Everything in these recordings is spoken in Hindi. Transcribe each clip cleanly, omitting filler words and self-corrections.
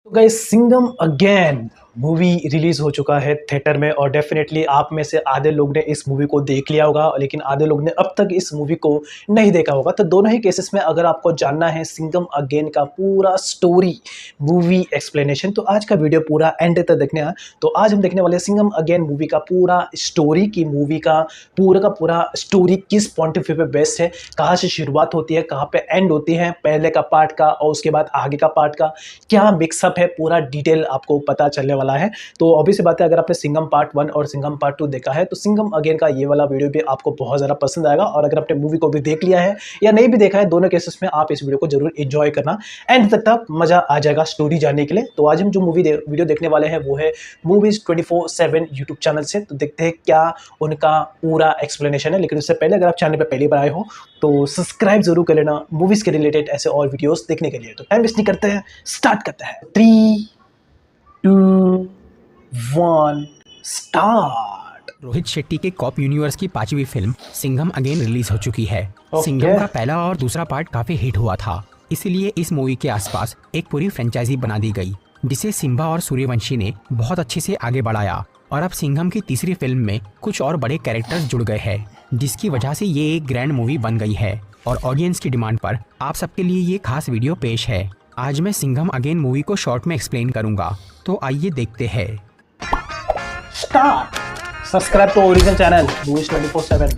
तो guys Singham Again movie release हो चुका है थिएटर में और डेफिनेटली आप में से आधे लोग ने इस मूवी को देख लिया होगा लेकिन आधे लोग ने अब तक इस मूवी को नहीं देखा होगा। तो दोनों ही केसेस में अगर आपको जानना है सिंघम अगेन का पूरा स्टोरी मूवी एक्सप्लेनेशन तो आज का वीडियो पूरा एंड तक देखना है। तो आज हम देखने वाले हैं सिंघम अगेन मूवी का पूरा स्टोरी की मूवी का पूरा स्टोरी किस पॉइंट ऑफ व्यू पे बेस्ट है, कहाँ से शुरुआत होती है, कहाँ पे एंड होती है, पहले का पार्ट का और उसके बाद आगे का पार्ट का क्या मिक्सअप है, पूरा डिटेल आपको पता चलने वाला है। तो ऑब्वियस सी बात है, अगर आपने सिंघम पार्ट 1 और सिंघम पार्ट 2 देखा है तो सिंघम अगेन का ये वाला वीडियो भी आपको बहुत ज़्यादा पसंद आएगा। और अगर आपने मूवी को भी देख लिया है या नहीं भी देखा है, दोनों केसेस में आप इस वीडियो को जरूर एंजॉय करना, एंड तक मजा आ जाएगा स्टोरी जानने के लिए। तो आज हम जो वीडियो देखने वाले हैं वो है मूवीज 24/7 यूट्यूब चैनल से। तो देखते हैं क्या उनका पूरा एक्सप्लेनेशन है। लेकिन उससे पहले अगर आप चैनल पर पहली बार आए हो तो सब्सक्राइब जरूर कर लेना मूवीज के रिलेटेड ऐसे और वीडियोस देखने के लिए। तो टाइम वेस्ट नहीं करते हैं, स्टार्ट करते हैं। 3, 2, 1 स्टार्ट। रोहित शेट्टी के कॉप यूनिवर्स की 5वीं फिल्म सिंघम अगेन रिलीज हो चुकी है। सिंघम का पहला और दूसरा पार्ट काफी हिट हुआ था, इसीलिए इस मूवी के आसपास एक पूरी फ्रेंचाइजी बना दी गई, जिसे सिम्बा और सूर्यवंशी ने बहुत अच्छे से आगे बढ़ाया। और अब सिंघम की तीसरी फिल्म में कुछ और बड़े कैरेक्टर्स जुड़ गए हैं, जिसकी वजह से ये एक ग्रैंड मूवी बन गई है। और ऑडियंस की डिमांड पर आप सबके लिए ये खास वीडियो पेश है। आज मैं सिंघम अगेन मूवी को शॉर्ट में एक्सप्लेन करूंगा, तो आइए देखते हैं। Start. Subscribe to original channel movies 24/7।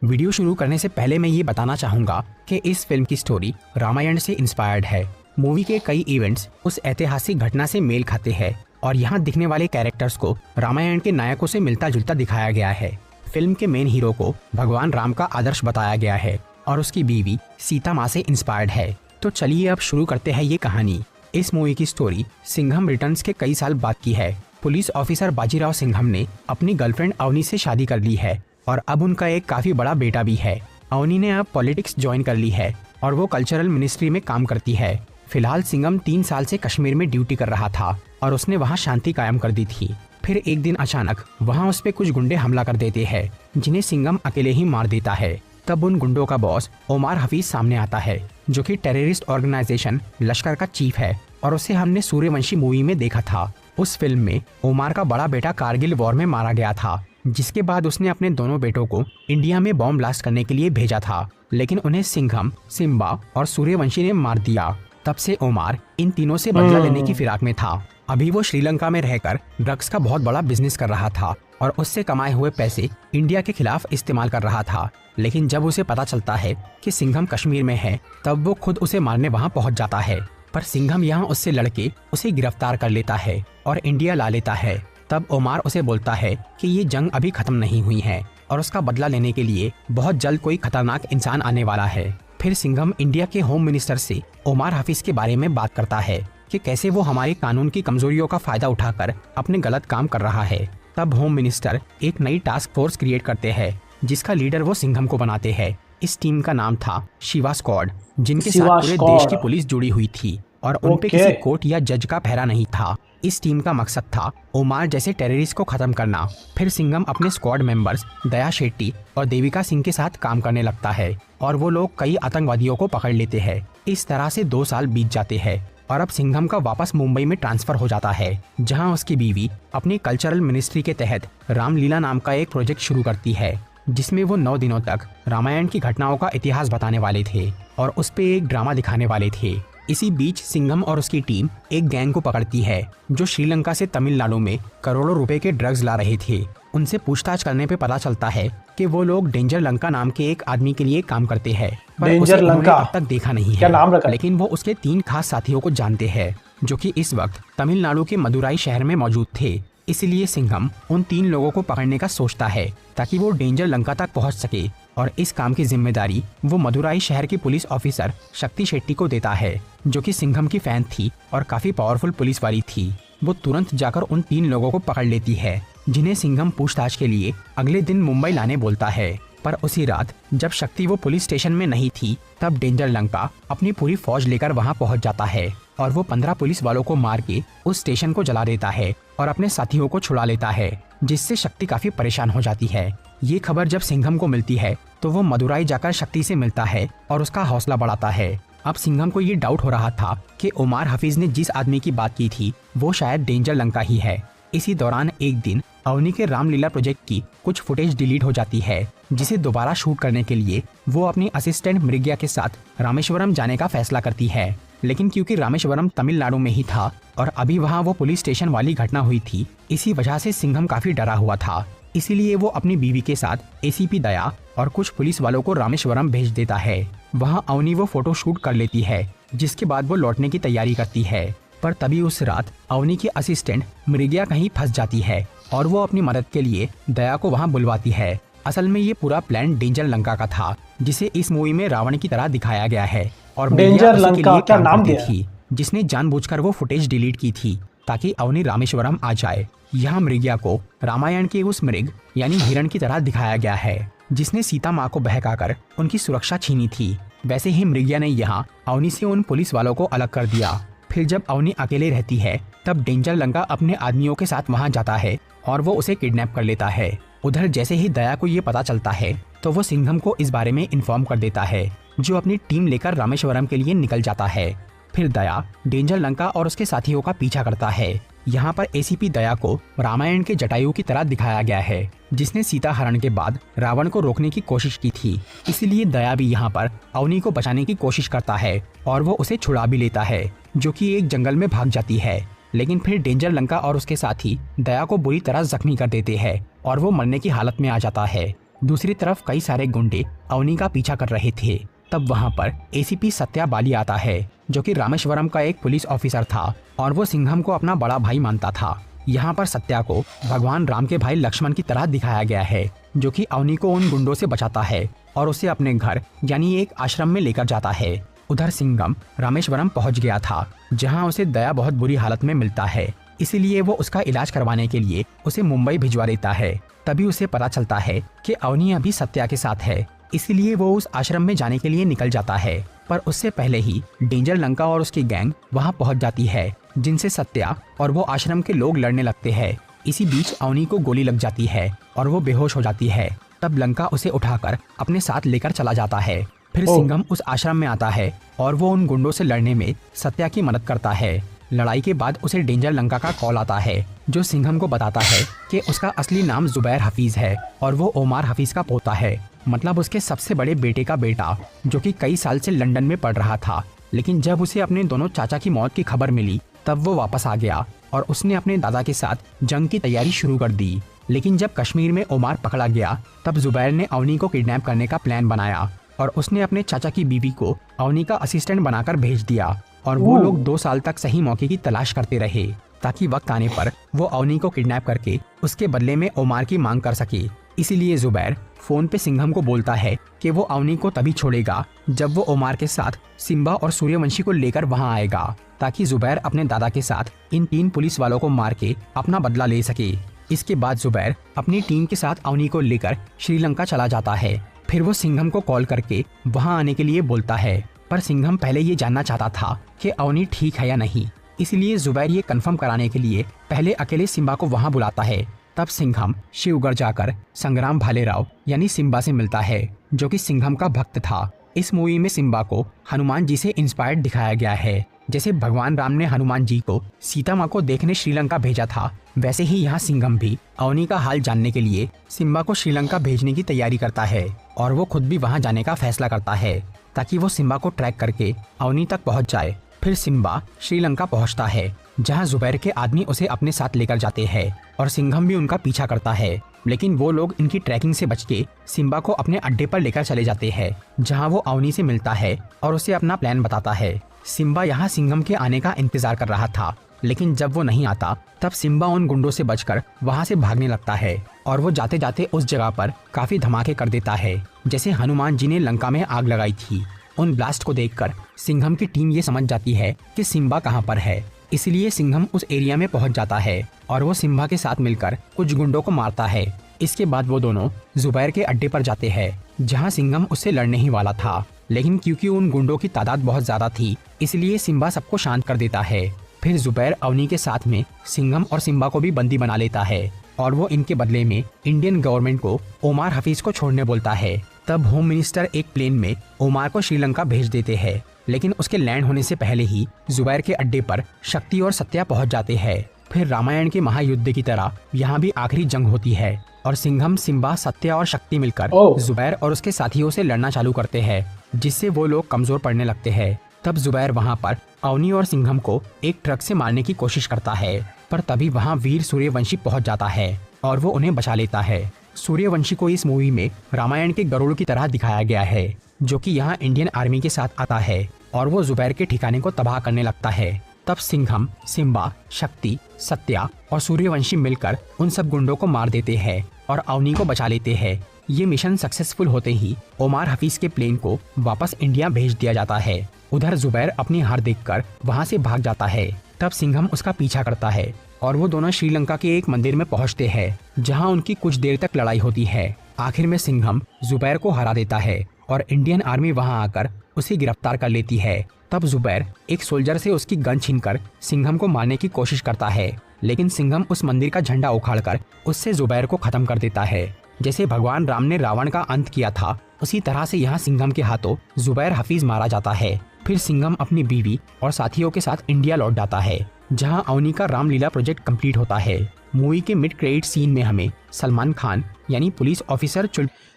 Video शुरू करने से पहले मैं ये बताना चाहूंगा कि इस फिल्म की स्टोरी रामायण से इंस्पायर्ड है। मूवी के कई इवेंट्स उस ऐतिहासिक घटना से मेल खाते हैं और यहाँ दिखने वाले कैरेक्टर्स को रामायण के नायकों से मिलता जुलता दिखाया गया है। फिल्म के मेन हीरो को भगवान राम का आदर्श बताया गया है और उसकी बीवी सीता माँ से इंस्पायर्ड है। तो चलिए अब शुरू करते हैं ये कहानी। इस मूवी की स्टोरी सिंघम रिटर्न्स के कई साल बाद की है। पुलिस ऑफिसर बाजीराव सिंघम ने अपनी गर्लफ्रेंड अवनी से शादी कर ली है और अब उनका एक काफी बड़ा बेटा भी है। अवनी ने अब पॉलिटिक्स ज्वाइन कर ली है और वो कल्चरल मिनिस्ट्री में काम करती है। फिलहाल सिंघम 3 साल से कश्मीर में ड्यूटी कर रहा था और उसने वहाँ शांति कायम कर दी थी। फिर एक दिन अचानक वहाँ उस पे कुछ गुंडे हमला कर देते हैं, जिन्हें सिंघम अकेले ही मार देता है। तब उन गुंडों का बॉस ओमार हफीज सामने आता है, जो कि टेररिस्ट ऑर्गेनाइजेशन लश्कर का चीफ है और उसे हमने सूर्यवंशी मूवी में देखा था। उस फिल्म में ओमार का बड़ा बेटा कारगिल वॉर में मारा गया था, जिसके बाद उसने अपने दोनों बेटों को इंडिया में बॉम्ब ब्लास्ट करने के लिए भेजा था, लेकिन उन्हें सिंघम, सिम्बा और सूर्यवंशी ने मार दिया। तब से ओमार इन तीनों से बदला लेने की फिराक में था। अभी वो श्रीलंका में रहकर ड्रग्स का बहुत बड़ा बिजनेस कर रहा था और उससे कमाए हुए पैसे इंडिया के खिलाफ इस्तेमाल कर रहा था। लेकिन जब उसे पता चलता है कि सिंघम कश्मीर में है, तब वो खुद उसे मारने वहाँ पहुँच जाता है। पर सिंघम यहाँ उससे लड़के उसे गिरफ्तार कर लेता है और इंडिया ला लेता है। तब ओमार उसे बोलता है कि ये जंग अभी खत्म नहीं हुई है और उसका बदला लेने के लिए बहुत जल्द कोई खतरनाक इंसान आने वाला है। फिर सिंघम इंडिया के होम मिनिस्टर से ओमार हफीज के बारे में बात करता है कि कैसे वो हमारे कानून की कमजोरियों का फायदा उठाकर अपने गलत काम कर रहा है। तब होम मिनिस्टर एक नई टास्क फोर्स क्रिएट करते हैं, जिसका लीडर वो सिंघम को बनाते हैं। इस टीम का नाम था शिवा स्क्वाड, जिनके साथ पूरे देश की पुलिस जुड़ी हुई थी और उन पे किसी कोर्ट या जज का पहरा नहीं था। इस टीम का मकसद था ओमार जैसे टेररिस्ट को खत्म करना। फिर सिंघम अपने स्क्वाड मेंबर्स दया शेट्टी और देविका सिंह के साथ काम करने लगता है और वो लोग कई आतंकवादियों को पकड़ लेते हैं। इस तरह से 2 साल बीत जाते हैं और अब सिंघम का वापस मुंबई में ट्रांसफर हो जाता है, जहां उसकी बीवी अपनी कल्चरल मिनिस्ट्री के तहत रामलीला नाम का एक प्रोजेक्ट शुरू करती है, जिसमें वो 9 दिनों तक रामायण की घटनाओं का इतिहास बताने वाले थे और उस पे एक ड्रामा दिखाने वाले थे। इसी बीच सिंघम और उसकी टीम एक गैंग को पकड़ती है, जो श्रीलंका से तमिलनाडु में करोड़ों रुपए के ड्रग्स ला रहे थे। उनसे पूछताछ करने पे पता चलता है कि वो लोग डेंजर लंका नाम के एक आदमी के लिए काम करते हैं, पर उसे उन्होंने अब तक देखा नहीं है। नाम रखा? लेकिन वो उसके 3 खास साथियों को जानते हैं, जो कि इस वक्त तमिलनाडु के मदुराई शहर में मौजूद थे। इसलिए सिंघम उन 3 लोगों को पकड़ने का सोचता है ताकि वो डेंजर लंका तक पहुंच सके और इस काम की जिम्मेदारी वो मदुराई शहर की पुलिस ऑफिसर शक्ति शेट्टी को देता है, जो कि सिंघम की फैन थी और काफी पावरफुल पुलिस वाली थी। वो तुरंत जाकर उन 3 लोगों को पकड़ लेती है, जिन्हें सिंघम पूछताछ के लिए अगले दिन मुंबई लाने बोलता है। पर उसी रात जब शक्ति वो पुलिस स्टेशन में नहीं थी, तब डेंजर लंका अपनी पूरी फौज लेकर वहां पहुंच जाता है और वो 15 पुलिस वालों को मार के उस स्टेशन को जला देता है और अपने साथियों को छुड़ा लेता है, जिससे शक्ति काफी परेशान हो जाती है। ये खबर जब सिंघम को मिलती है तो वो मदुराई जाकर शक्ति से मिलता है और उसका हौसला बढ़ाता है। अब सिंघम को ये डाउट हो रहा था कि ओमार हफीज ने जिस आदमी की बात की थी वो शायद डेंजर लंका ही है। इसी दौरान एक दिन अवनी के रामलीला प्रोजेक्ट की कुछ फुटेज डिलीट हो जाती है, जिसे दोबारा शूट करने के लिए वो अपनी असिस्टेंट मृग्या के साथ रामेश्वरम जाने का फैसला करती है। लेकिन क्योंकि रामेश्वरम तमिलनाडु में ही था और अभी वहाँ वो पुलिस स्टेशन वाली घटना हुई थी, इसी वजह से सिंघम काफी डरा हुआ था। इसीलिए वो अपनी बीवी के साथ एसीपी दया और कुछ पुलिस वालों को रामेश्वरम भेज देता है। वहाँ अवनी वो फोटो शूट कर लेती है, जिसके बाद वो लौटने की तैयारी करती है। पर तभी उस रात अवनी की असिस्टेंट मृग्या कहीं फंस जाती है और वो अपनी मदद के लिए दया को वहाँ बुलवाती है। असल में ये पूरा प्लान डेंजर लंका का था, जिसे इस मूवी में रावण की तरह दिखाया गया है और डेंजर लंका क्या नाम दिया थी, जिसने जानबूझकर वो फुटेज डिलीट की थी ताकि अवनी रामेश्वरम आ जाए। यहाँ मृग्या को रामायण के उस मृग यानी हिरण की तरह दिखाया गया है, जिसने सीता माँ को बहकाकर उनकी सुरक्षा छीनी थी। वैसे ही मृग्या ने यहाँ अवनी से उन पुलिस वालों को अलग कर दिया। फिर जब अवनी अकेले रहती है तब डेंजर लंका अपने आदमियों के साथ वहाँ जाता है और वो उसे किडनैप कर लेता है। उधर जैसे ही दया को ये पता चलता है तो वो सिंघम को इस बारे में इन्फॉर्म कर देता है, जो अपनी टीम लेकर रामेश्वरम के लिए निकल जाता है। फिर दया डेंजर लंका और उसके साथियों का पीछा करता है। यहाँ पर एसीपी दया को रामायण के जटायु की तरह दिखाया गया है, जिसने सीता हरण के बाद रावण को रोकने की कोशिश की थी। इसीलिए दया भी यहाँ पर अवनी को बचाने की कोशिश करता है और वो उसे छुड़ा भी लेता है, जो कि एक जंगल में भाग जाती है। लेकिन फिर डेंजर लंका और उसके साथी दया को बुरी तरह जख्मी कर देते हैं और वो मरने की हालत में आ जाता है। दूसरी तरफ कई सारे गुंडे अवनी का पीछा कर रहे थे। तब वहाँ पर एसीपी सत्या बाली आता है, जो कि रामेश्वरम का एक पुलिस ऑफिसर था और वो सिंघम को अपना बड़ा भाई मानता था। यहाँ पर सत्या को भगवान राम के भाई लक्ष्मण की तरह दिखाया गया है, जो कि अवनी को उन गुंडों से बचाता है और उसे अपने घर यानी एक आश्रम में लेकर जाता है। उधर सिंघम रामेश्वरम पहुंच गया था, जहां उसे दया बहुत बुरी हालत में मिलता है। इसीलिए वो उसका इलाज करवाने के लिए उसे मुंबई भिजवा देता है। तभी उसे पता चलता है कि अवनी अभी सत्या के साथ है, इसीलिए वो उस आश्रम में जाने के लिए निकल जाता है। पर उससे पहले ही डेंजर लंका और उसकी गैंग वहां पहुंच जाती है, जिनसे सत्या और वो आश्रम के लोग लड़ने लगते हैं। इसी बीच अवनी को गोली लग जाती है और वो बेहोश हो जाती है। तब लंका उसे उठाकर अपने साथ लेकर चला जाता है। फिर सिंघम उस आश्रम में आता है और वो उन गुंडों से लड़ने में सत्या की मदद करता है। लड़ाई के बाद उसे डेंजर लंका का कॉल आता है, जो सिंघम को बताता है कि उसका असली नाम जुबैर हफीज है और वो ओमार हफीज का पोता है, मतलब उसके सबसे बड़े बेटे का बेटा, जो कि कई साल से लंदन में पढ़ रहा था। लेकिन जब उसे अपने दोनों चाचा की मौत की खबर मिली तब वो वापस आ गया और उसने अपने दादा के साथ जंग की तैयारी शुरू कर दी। लेकिन जब कश्मीर में ओमार पकड़ा गया तब जुबैर ने अवनी को किडनैप करने का प्लान बनाया और उसने अपने चाचा की बीवी को अवनी का असिस्टेंट बनाकर भेज दिया और वो लोग 2 साल तक सही मौके की तलाश करते रहे, ताकि वक्त आने पर वो अवनी को किडनैप करके उसके बदले में ओमार की मांग कर सके। इसीलिए जुबैर फोन पे सिंघम को बोलता है कि वो अवनी को तभी छोड़ेगा जब वो ओमार के साथ सिम्बा और सूर्यवंशी को लेकर वहां आएगा, ताकि जुबैर अपने दादा के साथ इन 3 पुलिस वालों को मार के अपना बदला ले सके। इसके बाद जुबैर अपनी टीम के साथ अवनी को लेकर श्रीलंका चला जाता है। फिर वो सिंघम को कॉल करके वहां आने के लिए बोलता है, पर सिंघम पहले ये जानना चाहता था कि अवनी ठीक है या नहीं। इसलिए जुबैर ये कंफर्म कराने के लिए पहले अकेले सिम्बा को वहां बुलाता है। तब सिंघम शिवगढ़ जाकर संग्राम भालेराव यानी सिम्बा से मिलता है, जो कि सिंघम का भक्त था। इस मूवी में सिम्बा को हनुमान जी से इंस्पायर्ड दिखाया गया है। जैसे भगवान राम ने हनुमान जी को सीता माँ को देखने श्रीलंका भेजा था, वैसे ही यहाँ सिंघम भी अवनी का हाल जानने के लिए सिम्बा को श्रीलंका भेजने की तैयारी करता है और वो खुद भी वहाँ जाने का फैसला करता है, ताकि वो सिम्बा को ट्रैक करके अवनी तक पहुँच जाए। फिर सिम्बा श्रीलंका पहुँचता है, जहाँ जुबैर के आदमी उसे अपने साथ लेकर जाते हैं और सिंघम भी उनका पीछा करता है। लेकिन वो लोग इनकी ट्रैकिंग से बच के सिम्बा को अपने अड्डे पर लेकर चले जाते हैं, जहाँ वो अवनी से मिलता है और उसे अपना प्लान बताता है। सिम्बा यहाँ सिंघम के आने का इंतजार कर रहा था, लेकिन जब वो नहीं आता तब सिम्बा उन गुंडों से बचकर वहाँ से भागने लगता है और वो जाते जाते उस जगह पर काफी धमाके कर देता है, जैसे हनुमान जी ने लंका में आग लगाई थी। उन ब्लास्ट को देखकर सिंघम की टीम ये समझ जाती है कि सिम्बा कहाँ पर है। इसलिए सिंघम उस एरिया में पहुंच जाता है और वो सिम्बा के साथ मिलकर कुछ गुंडों को मारता है। इसके बाद वो दोनों जुबैर के अड्डे पर जाते हैं, जहां सिंघम उससे लड़ने ही वाला था, लेकिन क्योंकि उन गुंडों की तादाद बहुत ज्यादा थी इसलिए सिम्बा सबको शांत कर देता है। फिर जुबैर अवनी के साथ में सिंघम और सिम्बा को भी बंदी बना लेता है और वो इनके बदले में इंडियन गवर्नमेंट को ओमार हफीज को छोड़ने बोलता है। तब होम मिनिस्टर एक प्लेन में ओमार को श्रीलंका भेज देते हैं लेकिन उसके लैंड होने से पहले ही जुबैर के अड्डे पर शक्ति और सत्या पहुंच जाते हैं। फिर रामायण के महायुद्ध की तरह यहाँ भी आखिरी जंग होती है और सिंघम, सिम्बा, सत्या और शक्ति मिलकर जुबैर और उसके साथियों से लड़ना चालू करते हैं, जिससे वो लोग कमजोर पड़ने लगते हैं। तब जुबैर वहाँ पर अवनी और सिंघम को एक ट्रक से मारने की कोशिश करता है, पर तभी वहाँ वीर सूर्यवंशी पहुँच जाता है और वो उन्हें बचा लेता है। सूर्यवंशी को इस मूवी में रामायण के गरुड़ की तरह दिखाया गया है, जो कि यहाँ इंडियन आर्मी के साथ आता है और वो जुबैर के ठिकाने को तबाह करने लगता है। तब सिंघम, सिम्बा, शक्ति, सत्या और सूर्यवंशी मिलकर उन सब गुंडों को मार देते हैं और अवनी को बचा लेते हैं। ये मिशन सक्सेसफुल होते ही ओमार हफीज के प्लेन को वापस इंडिया भेज दिया जाता है। उधर जुबैर अपनी हार देखकर वहाँ से भाग जाता है। तब सिंघम उसका पीछा करता है और वो दोनों श्रीलंका के एक मंदिर में पहुँचते हैं, जहाँ उनकी कुछ देर तक लड़ाई होती है। आखिर में सिंघम जुबैर को हरा देता है और इंडियन आर्मी वहाँ आकर उसे गिरफ्तार कर लेती है। तब जुबैर एक सोल्जर से उसकी गन छीनकर सिंघम को मारने की कोशिश करता है, लेकिन सिंघम उस मंदिर का झंडा उखाड़कर उससे जुबैर को खत्म कर देता है। जैसे भगवान राम ने रावण का अंत किया था, उसी तरह से यहाँ सिंघम के हाथों जुबैर हफीज मारा जाता है। फिर सिंघम अपनी बीवी और साथियों के साथ इंडिया लौट जाता है, जहाँ अवनी का रामलीला प्रोजेक्ट कंप्लीट होता है। मूवी के मिड क्रेडिट सीन में हमें सलमान खान यानी पुलिस ऑफिसर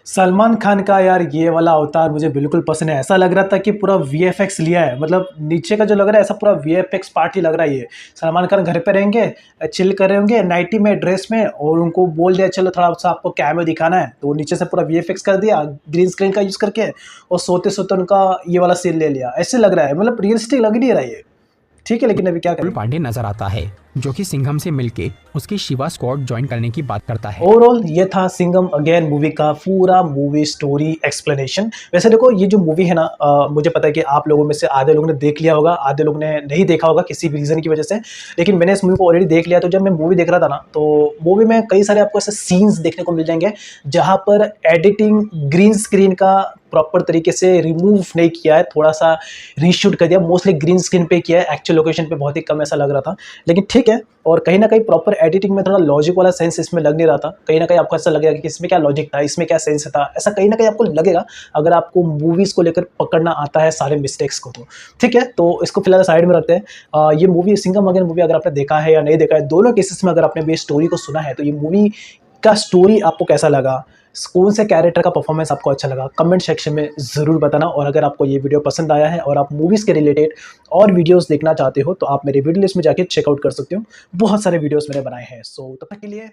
सलमान खान का यार ये वाला अवतार मुझे बिल्कुल पसंद है। ऐसा लग रहा था कि पूरा वीएफएक्स लिया है, मतलब नीचे का जो लग रहा है ऐसा पूरा वीएफएक्स पार्ट ही लग रहा है। ये सलमान खान घर पे रहेंगे, चिल कर रहे होंगे नाइटी में, ड्रेस में, और उनको बोल दिया चलो थोड़ा सा आपको कैमरा दिखाना है, तो नीचे से पूरा वीएफएक्स कर दिया ग्रीन स्क्रीन का यूज़ करके, और सोते सोते उनका ये वाला सीन ले लिया। ऐसे लग रहा है, मतलब रियलिस्टिक लग नहीं रहा है ये, ठीक है। लेकिन अभी क्या करें, पांडे नजर आता है जो कि सिंघम से मिलके उसकी शिवा स्क्वाड ज्वाइन करने की बात करता है। ओवरऑल ये था सिंघम अगेन मूवी का पूरा मूवी स्टोरी एक्सप्लेनेशन। वैसे देखो ये जो मूवी है ना, मुझे पता है कि आप लोगों में से आधे लोगों ने देख लिया होगा, आधे लोगों ने नहीं देखा होगा किसी भी रीज़न की वजह से, लेकिन मैंने इस मूवी को ऑलरेडी देख लिया। तो जब मैं मूवी देख रहा था ना, तो मूवी में कई सारे आपको ऐसे सीन्स देखने को मिल जाएंगे जहाँ पर एडिटिंग ग्रीन स्क्रीन का प्रॉपर तरीके से रिमूव नहीं किया है, थोड़ा सा रीशूट कर दिया, मोस्टली ग्रीन स्क्रीन पे किया है, एक्चुअल लोकेशन पे बहुत ही कम ऐसा लग रहा था, लेकिन ठीक है। और कहीं ना कहीं प्रॉपर एडिटिंग में थोड़ा लॉजिक वाला सेंस इसमें लग नहीं रहा था। कहीं ना कहीं आपको ऐसा लगेगा कि इसमें क्या लॉजिक था, इसमें क्या सेंस था, ऐसा कहीं ना कहीं आपको लगेगा अगर आपको मूवीज़ को लेकर पकड़ना आता है सारे मिस्टेक्स को। तो ठीक है, तो इसको फिलहाल साइड में रखते हैं। ये मूवी सिंघम अगेन मूवी अगर आपने देखा है या नहीं देखा है, दोनों केसेस में अगर आपने भी स्टोरी को सुना है, तो ये मूवी का स्टोरी आपको कैसा लगा, कौन से कैरेक्टर का परफॉर्मेंस आपको अच्छा लगा, कमेंट सेक्शन में ज़रूर बताना। और अगर आपको ये वीडियो पसंद आया है और आप मूवीज़ के रिलेटेड और वीडियोस देखना चाहते हो, तो आप मेरे वीडियो लिस्ट में जाके चेकआउट कर सकते हो, बहुत सारे वीडियोस मैंने बनाए हैं। सो तब तक के लिए